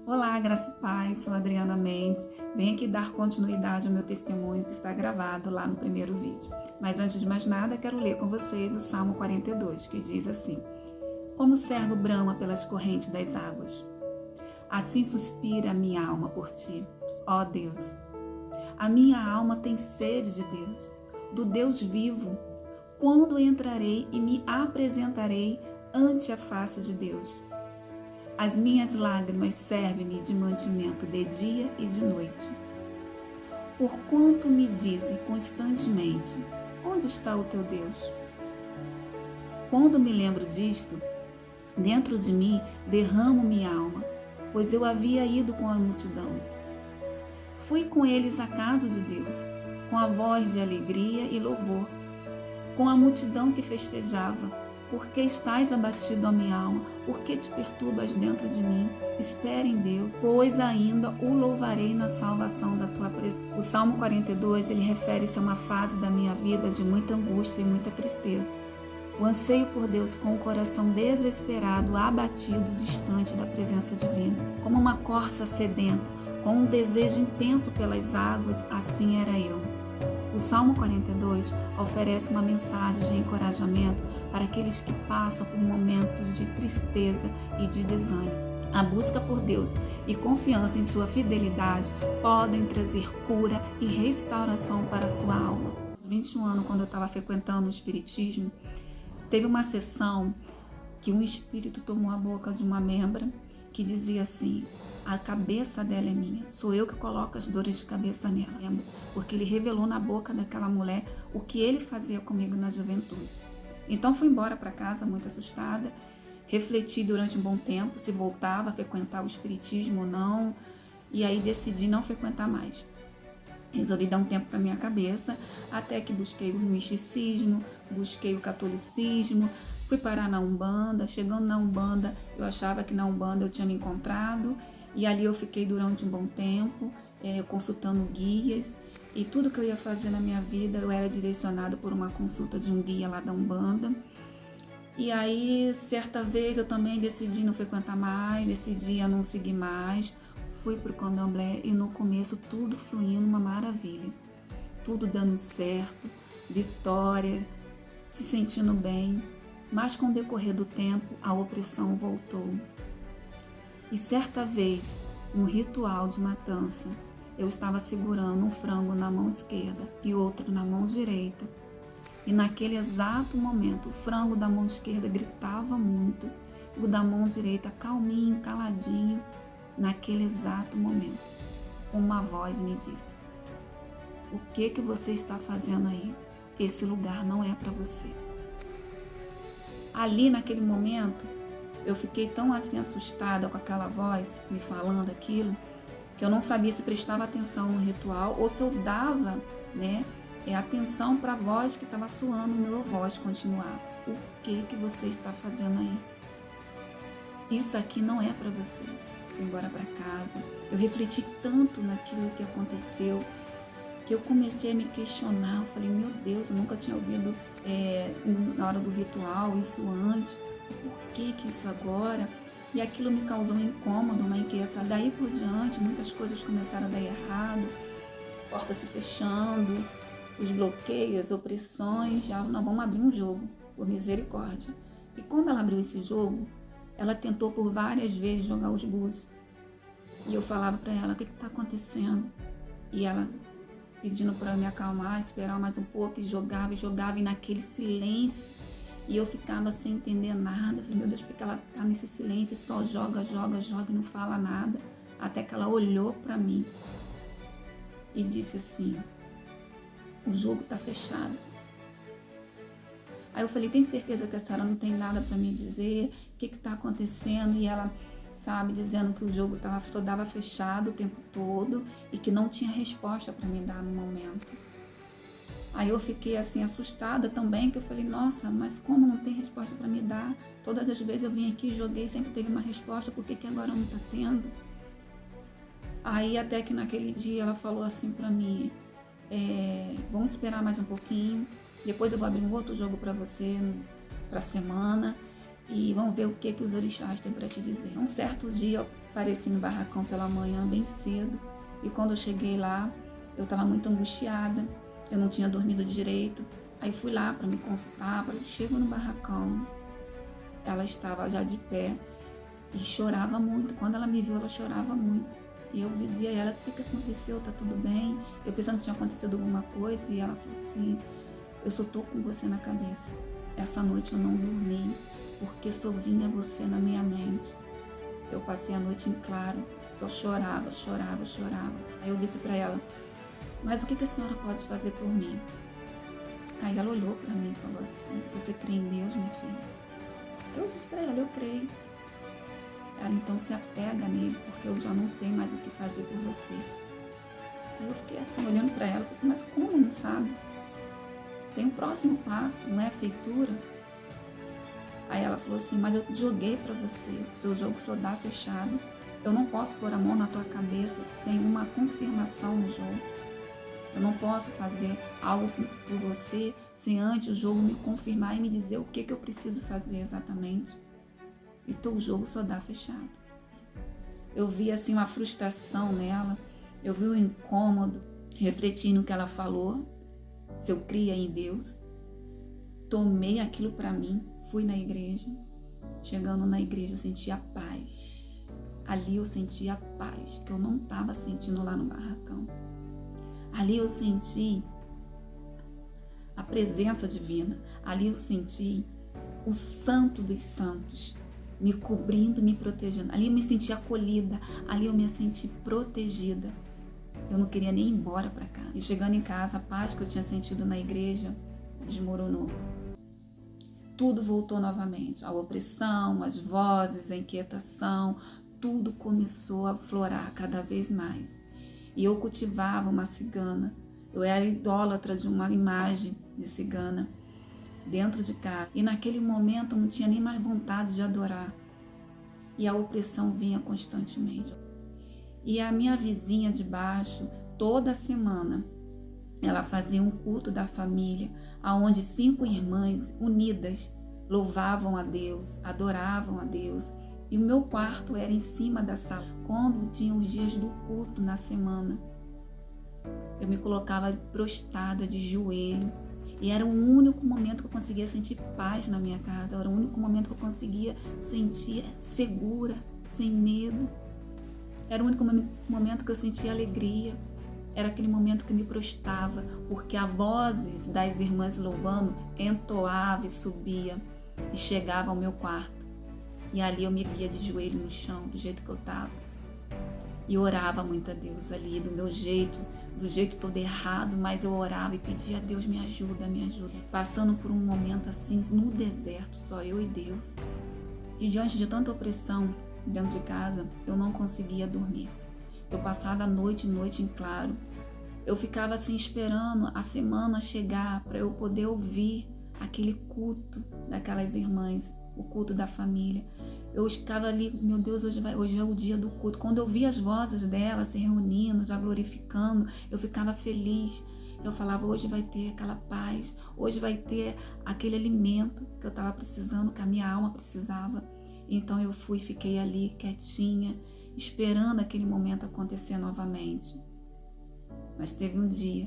Olá, graça e paz, sou Adriana Mendes. Venho aqui dar continuidade ao meu testemunho que está gravado lá no primeiro vídeo. Mas antes de mais nada, quero ler com vocês o Salmo 42, que diz assim: Como o servo brama pelas correntes das águas, assim suspira a minha alma por ti, ó Deus. A minha alma tem sede de Deus, do Deus vivo. Quando entrarei e me apresentarei ante a face de Deus? As minhas lágrimas servem-me de mantimento de dia e de noite. Porquanto me dizem constantemente: onde está o teu Deus? Quando me lembro disto, dentro de mim derramo minha alma, pois eu havia ido com a multidão. Fui com eles à casa de Deus, com a voz de alegria e louvor, com a multidão que festejava. Por que estás abatido, ó minha alma? Por que te perturbas dentro de mim? Espere em Deus, pois ainda o louvarei na salvação da tua presença. O Salmo 42, ele refere-se a uma fase da minha vida de muita angústia e muita tristeza. O anseio por Deus com o coração desesperado, abatido, distante da presença divina. Como uma corça sedenta, com um desejo intenso pelas águas, assim era eu. O Salmo 42 oferece uma mensagem de encorajamento para aqueles que passam por momentos de tristeza e de desânimo. A busca por Deus e confiança em sua fidelidade podem trazer cura e restauração para a sua alma. Aos 21 anos, quando eu estava frequentando o Espiritismo, teve uma sessão que um espírito tomou a boca de uma membra que dizia assim: a cabeça dela é minha, sou eu que coloco as dores de cabeça nela. Porque ele revelou na boca daquela mulher o que ele fazia comigo na juventude. Então fui embora para casa muito assustada, refleti durante um bom tempo se voltava a frequentar o espiritismo ou não, e aí decidi não frequentar mais. Resolvi dar um tempo para minha cabeça, até que busquei o misticismo, busquei o catolicismo, fui parar na Umbanda. Chegando na Umbanda, eu achava que na Umbanda eu tinha me encontrado, e ali eu fiquei durante um bom tempo, consultando guias, e tudo que eu ia fazer na minha vida eu era direcionada por uma consulta de um guia lá da Umbanda. E aí, certa vez eu também decidi não frequentar mais, decidi não seguir mais, fui para o candomblé e no começo tudo fluindo uma maravilha, tudo dando certo, vitória, se sentindo bem, mas com o decorrer do tempo a opressão voltou. E certa vez, um ritual de matança, eu estava segurando um frango na mão esquerda e outro na mão direita. E naquele exato momento, o frango da mão esquerda gritava muito, e o da mão direita calminho, caladinho. Naquele exato momento, uma voz me disse: o que você está fazendo aí? Esse lugar não é para você. Ali naquele momento, eu fiquei tão assim assustada com aquela voz me falando aquilo, que eu não sabia se prestava atenção no ritual ou se eu dava, atenção para a voz que estava soando, meu voz continuar. O que você está fazendo aí? Isso aqui não é para você. Fui embora para casa. Eu refleti tanto naquilo que aconteceu, que eu comecei a me questionar. Eu falei: meu Deus, eu nunca tinha ouvido na hora do ritual isso antes. Por que isso agora? E aquilo me causou um incômodo, uma inquieta. Daí por diante, muitas coisas começaram a dar errado, portas se fechando, os bloqueios, as opressões. Já nós vamos abrir um jogo, por misericórdia. E quando ela abriu esse jogo, ela tentou por várias vezes jogar os búzios. E eu falava para ela: o que está acontecendo? E ela pedindo para me acalmar, esperar mais um pouco, e jogava, e naquele silêncio. E eu ficava sem entender nada. Falei: meu Deus, porque ela está nesse silêncio, só joga e não fala nada. Até que ela olhou para mim e disse assim: o jogo está fechado. Aí eu falei: tem certeza que a senhora não tem nada para me dizer? O que está acontecendo? E ela, dizendo que o jogo estava fechado o tempo todo e que não tinha resposta para me dar no momento. Aí eu fiquei assim assustada também, que eu falei: nossa, mas como não tem resposta para me dar? Todas as vezes eu vim aqui, joguei, sempre teve uma resposta, por que agora não está tendo? Aí até que naquele dia ela falou assim para mim: vamos esperar mais um pouquinho, depois eu vou abrir um outro jogo para você para a semana. e vamos ver o que os orixás têm para te dizer. Um certo dia eu apareci no barracão pela manhã, bem cedo, e quando eu cheguei lá, eu estava muito angustiada, eu não tinha dormido direito. Aí fui lá para me consultar, chego no barracão, ela estava já de pé e chorava muito. Quando ela me viu, ela chorava muito. E eu dizia a ela: o que aconteceu? Tá tudo bem? Eu pensando que tinha acontecido alguma coisa, e ela falou assim: eu só tô com você na cabeça. Essa noite eu não dormi, porque só vinha você na minha mente. Eu passei a noite em claro, só chorava. Aí eu disse para ela: mas o que a senhora pode fazer por mim? Aí ela olhou para mim e falou assim: você crê em Deus, minha filha? Eu disse para ela: eu creio. Ela: então se apega nele, porque eu já não sei mais o que fazer por você. Aí eu fiquei assim, olhando para ela, falei assim: mas como não sabe? Tem um próximo passo, não é a feitura? Aí ela falou assim: mas eu joguei para você, o seu jogo só dá fechado. Eu não posso pôr a mão na tua cabeça sem uma confirmação no jogo. Eu não posso fazer algo por você sem antes o jogo me confirmar e me dizer o que eu preciso fazer exatamente. Então o jogo só dá fechado. Eu vi assim uma frustração nela, eu vi um incômodo, refleti no que ela falou, se eu cria em Deus. Tomei aquilo para mim, fui na igreja. Chegando na igreja eu senti a paz. Ali eu senti a paz que eu não estava sentindo lá no barracão. Ali eu senti a presença divina. Ali eu senti o santo dos santos me cobrindo, me protegendo. Ali eu me senti acolhida. Ali eu me senti protegida. Eu não queria nem ir embora para casa. E chegando em casa, a paz que eu tinha sentido na igreja desmoronou. Tudo voltou novamente. A opressão, as vozes, a inquietação, tudo começou a aflorar cada vez mais. E eu cultivava uma cigana. Eu era idólatra de uma imagem de cigana dentro de casa. E naquele momento eu não tinha nem mais vontade de adorar. E a opressão vinha constantemente. E a minha vizinha de baixo, toda semana, ela fazia um culto da família, onde 5 irmãs unidas louvavam a Deus, adoravam a Deus. E o meu quarto era em cima da sala. Quando tinha os dias do culto na semana, eu me colocava prostrada de joelho. E era o único momento que eu conseguia sentir paz na minha casa. Era o único momento que eu conseguia sentir segura, sem medo. Era o único momento que eu sentia alegria. Era aquele momento que eu me prostrava, porque a vozes das irmãs louvando entoava e subia e chegava ao meu quarto. E ali eu me via de joelho no chão, do jeito que eu estava. E orava muito a Deus ali, do meu jeito, do jeito todo errado, mas eu orava e pedia a Deus: me ajuda, me ajuda. Passando por um momento assim, no deserto, só eu e Deus. E diante de tanta opressão dentro de casa, eu não conseguia dormir. Eu passava a noite em claro. Eu ficava assim esperando a semana chegar para eu poder ouvir aquele culto daquelas irmãs, o culto da família. Eu ficava ali: meu Deus, hoje é o dia do culto. Quando eu via as vozes delas se reunindo, já glorificando, eu ficava feliz. Eu falava: hoje vai ter aquela paz, hoje vai ter aquele alimento que eu estava precisando, que a minha alma precisava. Então eu fiquei ali quietinha, esperando aquele momento acontecer novamente. Mas teve um dia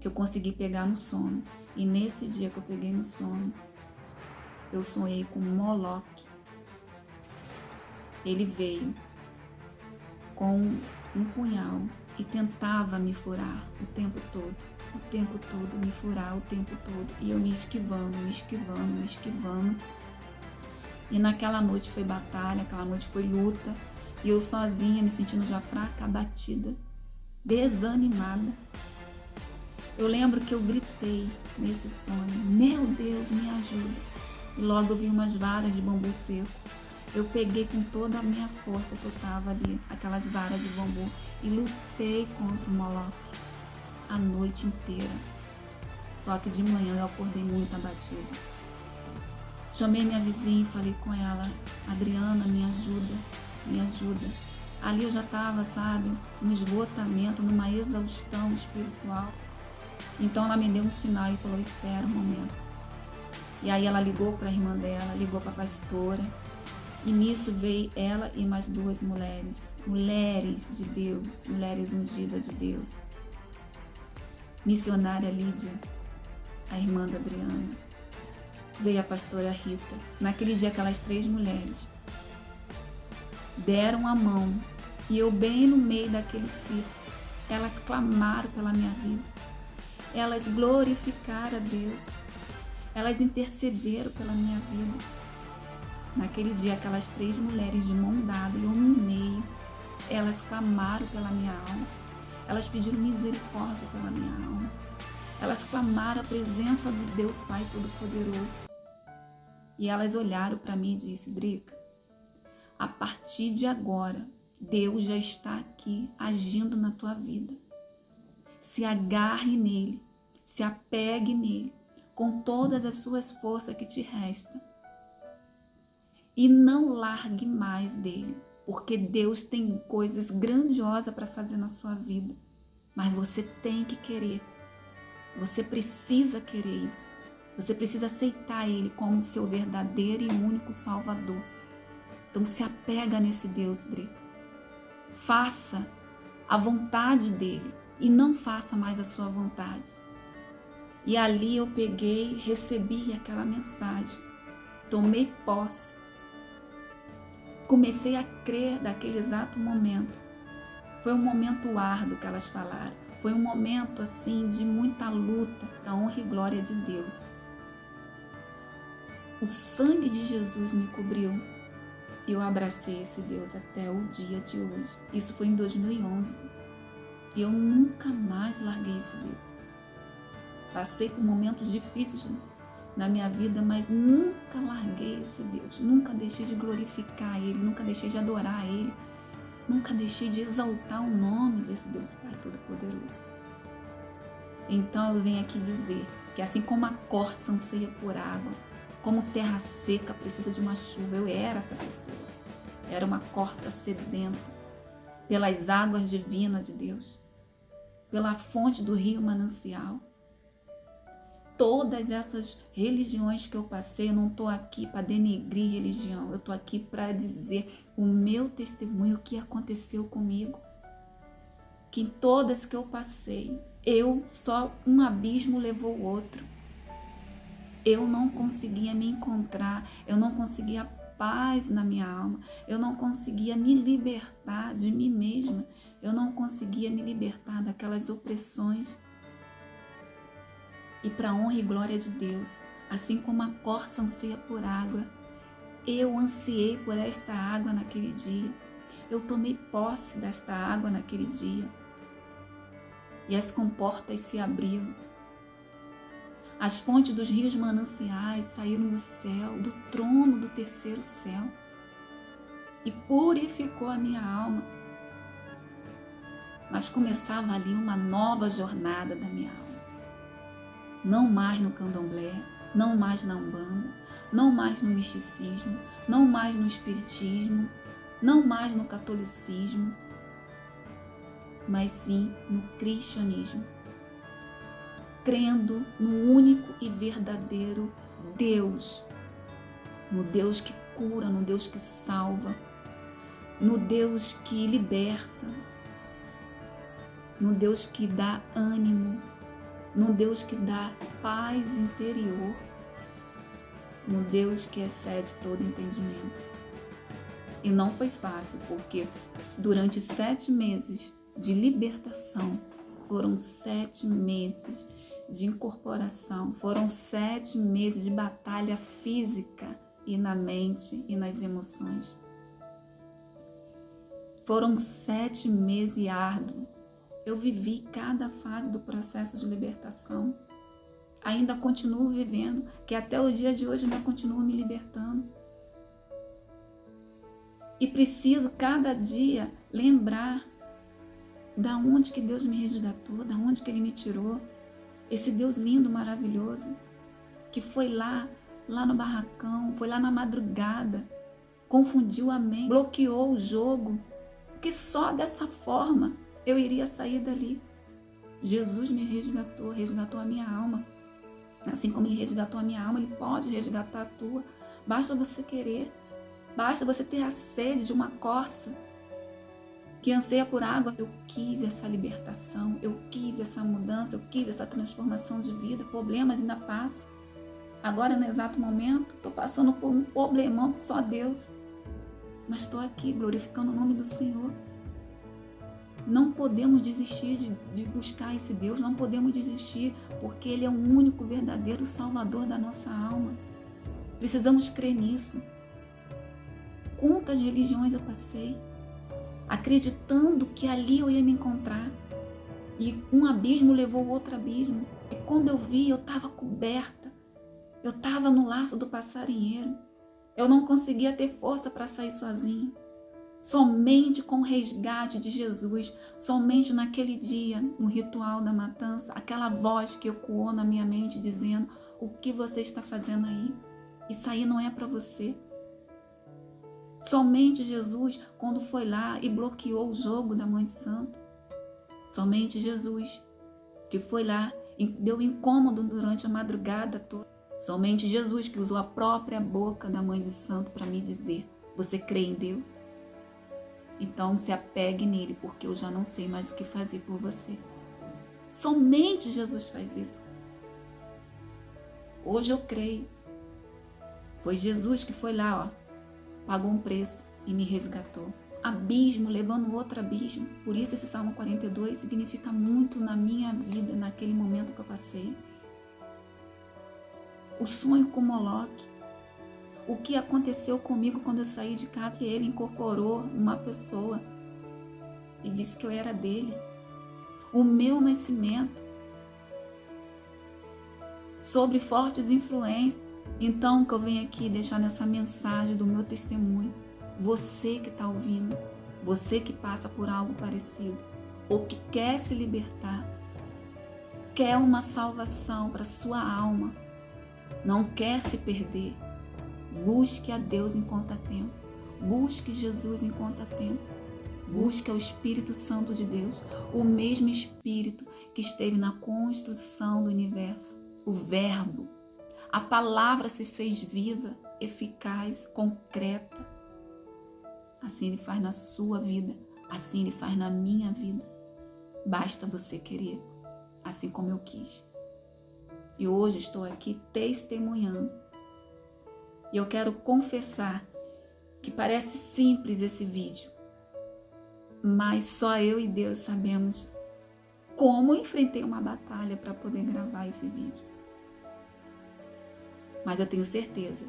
que eu consegui pegar no sono. E nesse dia que eu peguei no sono, eu sonhei com Moloque. Ele veio com um punhal e tentava me furar o tempo todo, me furar o tempo todo. E eu me esquivando. E naquela noite foi batalha, aquela noite foi luta. E eu sozinha, me sentindo já fraca, abatida, desanimada. Eu lembro que eu gritei nesse sonho: meu Deus, me ajuda. E logo eu vi umas varas de bambu seco. Eu peguei com toda a minha força que eu estava ali, aquelas varas de bambu, e lutei contra o Moloque a noite inteira. Só que de manhã eu acordei muito abatida. Chamei minha vizinha e falei com ela: Adriana, me ajuda. Ali eu já estava, sabe, no esgotamento, numa exaustão espiritual. Então ela me deu um sinal e falou: espera um momento. E aí ela ligou para a irmã dela, ligou para a pastora. E nisso veio ela e mais 2 mulheres. Mulheres de Deus, mulheres ungidas de Deus. Missionária Lídia, a irmã da Adriana. Veio a pastora Rita. Naquele dia, aquelas 3 mulheres deram a mão. E eu bem no meio daquele circo. Elas clamaram pela minha vida. Elas glorificaram a Deus. Elas intercederam pela minha vida. Naquele dia, aquelas 3 mulheres de mão dada e eu no meio, elas clamaram pela minha alma. Elas pediram misericórdia pela minha alma. Elas clamaram a presença do Deus Pai Todo-Poderoso. E elas olharam para mim e disseram: Drica, a partir de agora, Deus já está aqui agindo na tua vida. Se agarre nele, se apegue nele, com todas as suas forças que te restam. E não largue mais dele, porque Deus tem coisas grandiosas para fazer na sua vida. Mas você tem que querer. Você precisa querer isso. Você precisa aceitar ele como seu verdadeiro e único Salvador. Então se apega nesse Deus, Drica. Faça a vontade dele e não faça mais a sua vontade. E ali eu peguei, recebi aquela mensagem. Tomei posse. Comecei a crer daquele exato momento. Foi um momento árduo que elas falaram. Foi um momento assim de muita luta para a honra e glória de Deus. O sangue de Jesus me cobriu. E eu abracei esse Deus até o dia de hoje. Isso foi em 2011. E eu nunca mais larguei esse Deus. Passei por momentos difíceis na minha vida, mas nunca larguei esse Deus. Nunca deixei de glorificar Ele, nunca deixei de adorar Ele. Nunca deixei de exaltar o nome desse Deus Pai Todo-Poderoso. Então eu venho aqui dizer que assim como a corça anseia por água, como terra seca precisa de uma chuva, eu era essa pessoa. Era uma corça sedenta pelas águas divinas de Deus, pela fonte do rio manancial. Todas essas religiões que eu passei, eu não estou aqui para denegrir religião, eu estou aqui para dizer o meu testemunho, o que aconteceu comigo. Que em todas que eu passei, só um abismo levou o outro. Eu não conseguia me encontrar, eu não conseguia paz na minha alma, eu não conseguia me libertar de mim mesma, eu não conseguia me libertar daquelas opressões. E para a honra e glória de Deus, assim como a corça anseia por água, eu ansiei por esta água naquele dia. Eu tomei posse desta água naquele dia. E as comportas se abriram. As fontes dos rios mananciais saíram do céu, do trono do terceiro céu. E purificou a minha alma. Mas começava ali uma nova jornada da minha alma. Não mais no candomblé, não mais na umbanda, não mais no misticismo, não mais no espiritismo, não mais no catolicismo, mas sim no cristianismo. Crendo no único e verdadeiro Deus, no Deus que cura, no Deus que salva, no Deus que liberta, no Deus que dá ânimo, no Deus que dá paz interior, no Deus que excede todo entendimento. E não foi fácil, porque durante 7 meses de libertação, foram 7 meses de incorporação, foram 7 meses de batalha física e na mente e nas emoções. Foram 7 meses árduos. Eu vivi cada fase do processo de libertação. Ainda continuo vivendo, que até o dia de hoje ainda continuo me libertando. E preciso cada dia lembrar da onde que Deus me resgatou, da onde que Ele me tirou. Esse Deus lindo, maravilhoso, que foi lá no barracão, foi lá na madrugada, confundiu a mente, bloqueou o jogo, que só dessa forma eu iria sair dali. Jesus me resgatou, resgatou a minha alma. Assim como Ele resgatou a minha alma, Ele pode resgatar a tua. Basta você querer. Basta você ter a sede de uma corça que anseia por água. Eu quis essa libertação, eu quis essa mudança, eu quis essa transformação de vida. Problemas ainda passo. Agora, no exato momento, estou passando por um problemão que só Deus. Mas estou aqui glorificando o nome do Senhor. Não podemos desistir de buscar esse Deus, não podemos desistir, porque Ele é o único verdadeiro Salvador da nossa alma. Precisamos crer nisso. Quantas religiões eu passei, acreditando que ali eu ia me encontrar. E um abismo levou o outro abismo. E quando eu vi, eu estava coberta. Eu estava no laço do passarinheiro. Eu não conseguia ter força para sair sozinha. Somente com o resgate de Jesus, somente naquele dia, no ritual da matança, aquela voz que ecoou na minha mente dizendo: o que você está fazendo aí? Isso aí não é para você. Somente Jesus, quando foi lá e bloqueou o jogo da Mãe de Santo. Somente Jesus, que foi lá e deu incômodo durante a madrugada toda. Somente Jesus, que usou a própria boca da Mãe de Santo para me dizer: você crê em Deus? Então se apegue nele, porque eu já não sei mais o que fazer por você. Somente Jesus faz isso. Hoje eu creio. Foi Jesus que foi lá, pagou um preço e me resgatou. Abismo levando outro abismo. Por isso esse Salmo 42 significa muito na minha vida, naquele momento que eu passei. O sonho com Moloque. O que aconteceu comigo quando eu saí de casa, que ele incorporou uma pessoa e disse que eu era dele. O meu nascimento. Sobre fortes influências. Então que eu venho aqui deixar nessa mensagem do meu testemunho. Você que está ouvindo, você que passa por algo parecido, ou que quer se libertar, quer uma salvação para sua alma, não quer se perder, busque a Deus enquanto há tempo, busque Jesus enquanto há tempo, busque o Espírito Santo de Deus, o mesmo Espírito que esteve na construção do universo, o Verbo. A palavra se fez viva, eficaz, concreta. Assim Ele faz na sua vida, assim Ele faz na minha vida. Basta você querer, assim como eu quis. E hoje estou aqui testemunhando. E eu quero confessar que parece simples esse vídeo, mas só eu e Deus sabemos como enfrentei uma batalha para poder gravar esse vídeo. Mas eu tenho certeza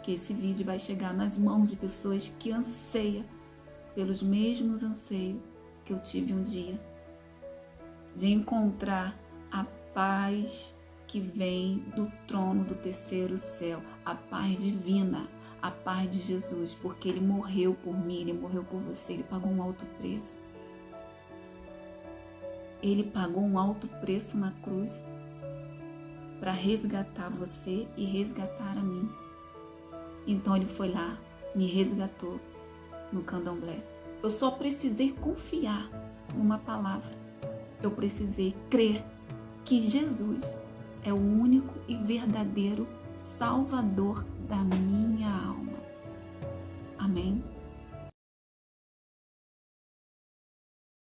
que esse vídeo vai chegar nas mãos de pessoas que anseiam pelos mesmos anseios que eu tive um dia, de encontrar a paz que vem do trono do terceiro céu, a paz divina, a paz de Jesus, porque Ele morreu por mim, Ele morreu por você, Ele pagou um alto preço. Ele pagou um alto preço na cruz para resgatar você e resgatar a mim. Então Ele foi lá, me resgatou no candomblé. Eu só precisei confiar numa palavra. Eu precisei crer que Jesus é o único e verdadeiro Salvador da minha alma.